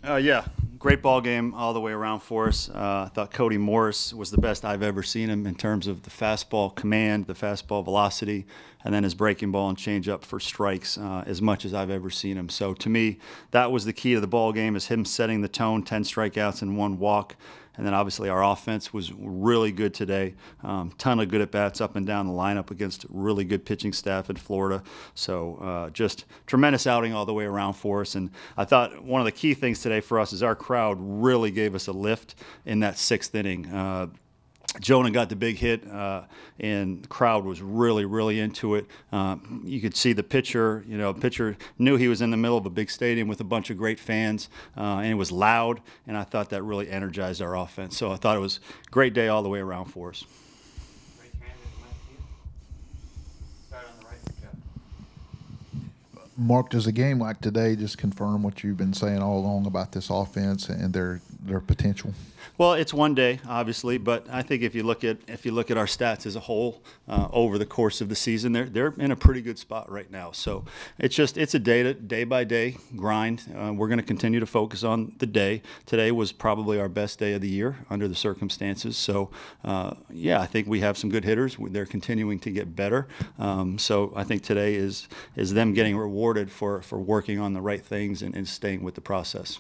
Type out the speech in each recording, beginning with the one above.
Yeah, great ball game all the way around for us. I thought Cody Morris was the best I've ever seen him in terms of the fastball command, the fastball velocity, and then his breaking ball and changeup for strikes, as much as I've ever seen him. So to me, that was the key to the ball game, is him setting the tone, 10 strikeouts and 1 walk. And then obviously our offense was really good today. Ton of good at-bats up and down the lineup against really good pitching staff in Florida. So just tremendous outing all the way around for us. And I thought one of the key things today for us is our crowd really gave us a lift in that 6th inning. Jonah got the big hit, and the crowd was really, really into it. You could see the pitcher, pitcher knew he was in the middle of a big stadium with a bunch of great fans, and it was loud, and I thought that really energized our offense. So I thought it was a great day all the way around for us. Mark, does a game like today just confirm what you've been saying all along about this offense and their potential? Well, it's one day, obviously, but I think if you look at our stats as a whole over the course of the season, they're in a pretty good spot right now. So it's a day by day grind. We're going to continue to focus on the day. Today was probably our best day of the year under the circumstances. So yeah, I think we have some good hitters. They're continuing to get better. So I think today is them getting rewarded for working on the right things and staying with the process.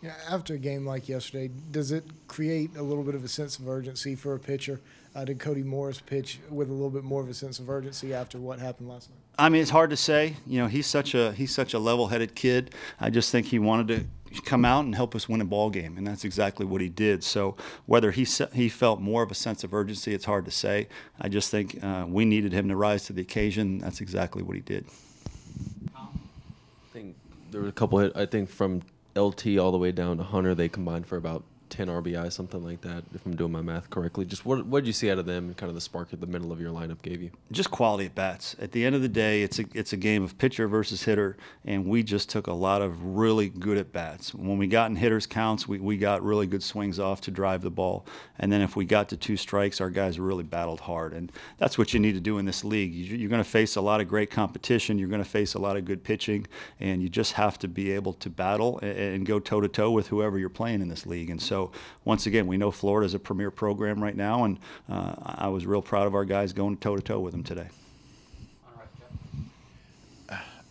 Yeah, after a game like yesterday, does it create a little bit of a sense of urgency for a pitcher? Did Cody Morris pitch with a little bit more of a sense of urgency after what happened last night? I mean, it's hard to say. He's such a level-headed kid. I just think he wanted to come out and help us win a ball game, and that's exactly what he did. So whether he felt more of a sense of urgency, it's hard to say. I just think we needed him to rise to the occasion. That's exactly what he did. I think there were a couple hit. I think from LT all the way down to Hunter, they combined for about 10 RBI, something like that, if I'm doing my math correctly. Just what did you see out of them and kind of the spark at the middle of your lineup gave you? Just quality at bats. At the end of the day, it's a game of pitcher versus hitter, and we just took a lot of really good at bats. When we got in hitters counts, we got really good swings off to drive the ball, and then if we got to 2 strikes, our guys really battled hard, and that's what you need to do in this league. You're going to face a lot of great competition. You're going to face a lot of good pitching, and you just have to be able to battle and go toe-to-toe with whoever you're playing in this league. And so once again, we know Florida's a premier program right now, and I was real proud of our guys going toe-to-toe with them today.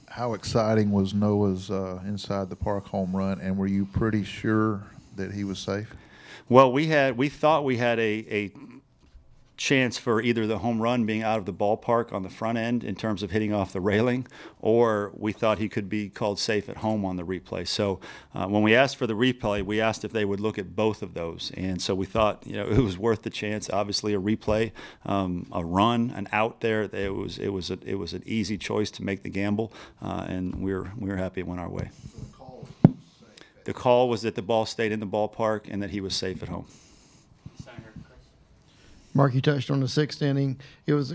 How exciting was Noah's inside the park home run, and were you pretty sure that he was safe? Well, we thought we had a chance for either the home run being out of the ballpark on the front end in terms of hitting off the railing, or we thought he could be called safe at home on the replay. So when we asked for the replay, we asked if they would look at both of those, and so we thought it was worth the chance. Obviously, a replay, a run, an out there, it was an easy choice to make the gamble, and we were happy it went our way. The call was that the ball stayed in the ballpark and that he was safe at home. Mark, you touched on the 6th inning. It was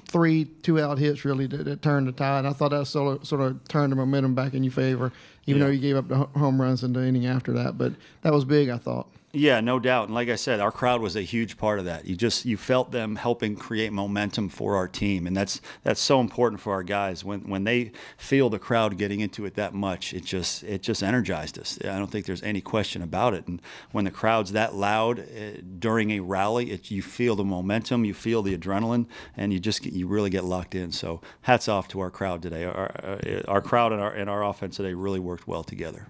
3 2-out hits really that turned the tide. I thought that sort of turned the momentum back in your favor, even though you gave up the home runs in the inning after that. But that was big, I thought. Yeah, no doubt. And like I said, our crowd was a huge part of that. You felt them helping create momentum for our team, and that's so important for our guys. When they feel the crowd getting into it that much, it just energized us. I don't think there's any question about it. And when the crowd's that loud during a rally, you feel the momentum, you feel the adrenaline, and you really get locked in. So hats off to our crowd today. Our crowd and our offense today really worked well together.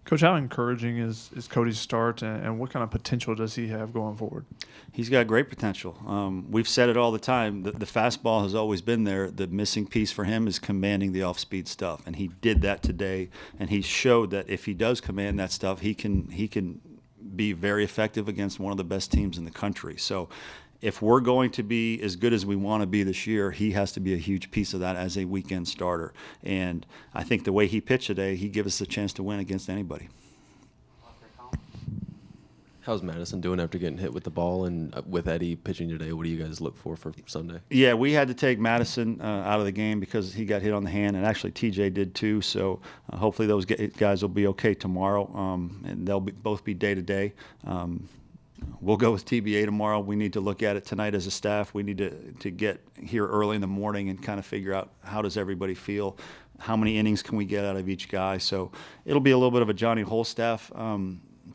Coach, how encouraging is Cody's start, and what kind of potential does he have going forward? He's got great potential. We've said it all the time. The fastball has always been there. The missing piece for him is commanding the off-speed stuff, and he did that today. And he showed that if he does command that stuff, he can be very effective against one of the best teams in the country. So if we're going to be as good as we want to be this year, he has to be a huge piece of that as a weekend starter. And I think the way he pitched today, he gives us a chance to win against anybody. How's Madison doing after getting hit with the ball, and with Eddie pitching today? What do you guys look for Sunday? Yeah, we had to take Madison out of the game because he got hit on the hand, and actually TJ did too. So hopefully those guys will be okay tomorrow, and they'll both be day-to-day. We'll go with TBA tomorrow. We need to look at it tonight as a staff. We need to get here early in the morning and kind of figure out how does everybody feel how many innings can we get out of each guy. So it'll be a little bit of a Johnny Holstaff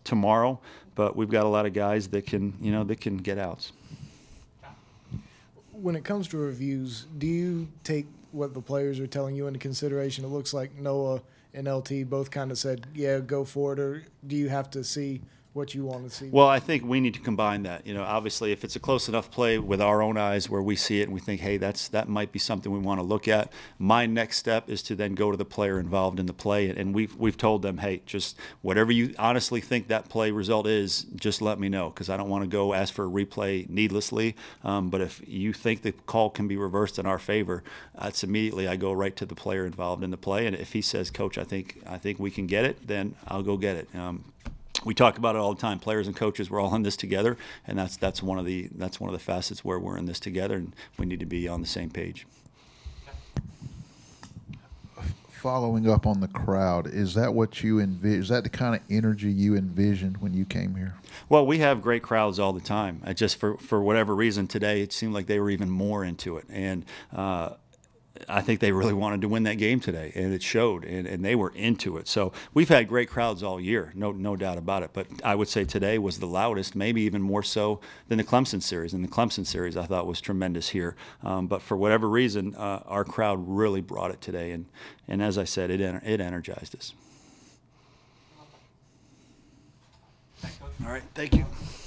tomorrow, but we've got a lot of guys that can, that can get outs. When it comes to reviews, do you take what the players are telling you into consideration? It looks like Noah and LT both kind of said, yeah, go for it, or do you have to see what you want to see? Well, I think we need to combine that. Obviously, if it's a close enough play with our own eyes where we see it and we think, hey, that might be something we want to look at. My next step is to then go to the player involved in the play, and we've told them, hey, just whatever you honestly think that play result is, just let me know, because I don't want to go ask for a replay needlessly. But if you think the call can be reversed in our favor, that's immediately I go right to the player involved in the play, and if he says, Coach, I think we can get it, then I'll go get it. We talk about it all the time. Players and coaches, we're all in this together, and that's one of the facets where we're in this together, and we need to be on the same page. Following up on the crowd, is that what you envision? Is that the kind of energy you envisioned when you came here? Well, we have great crowds all the time. Just for whatever reason today, it seemed like they were even more into it, and I think they really wanted to win that game today, and it showed, and they were into it. So we've had great crowds all year, no doubt about it. But I would say today was the loudest, maybe even more so than the Clemson series. And the Clemson series I thought was tremendous here. But for whatever reason, our crowd really brought it today, and as I said, it energized us. All right, thank you.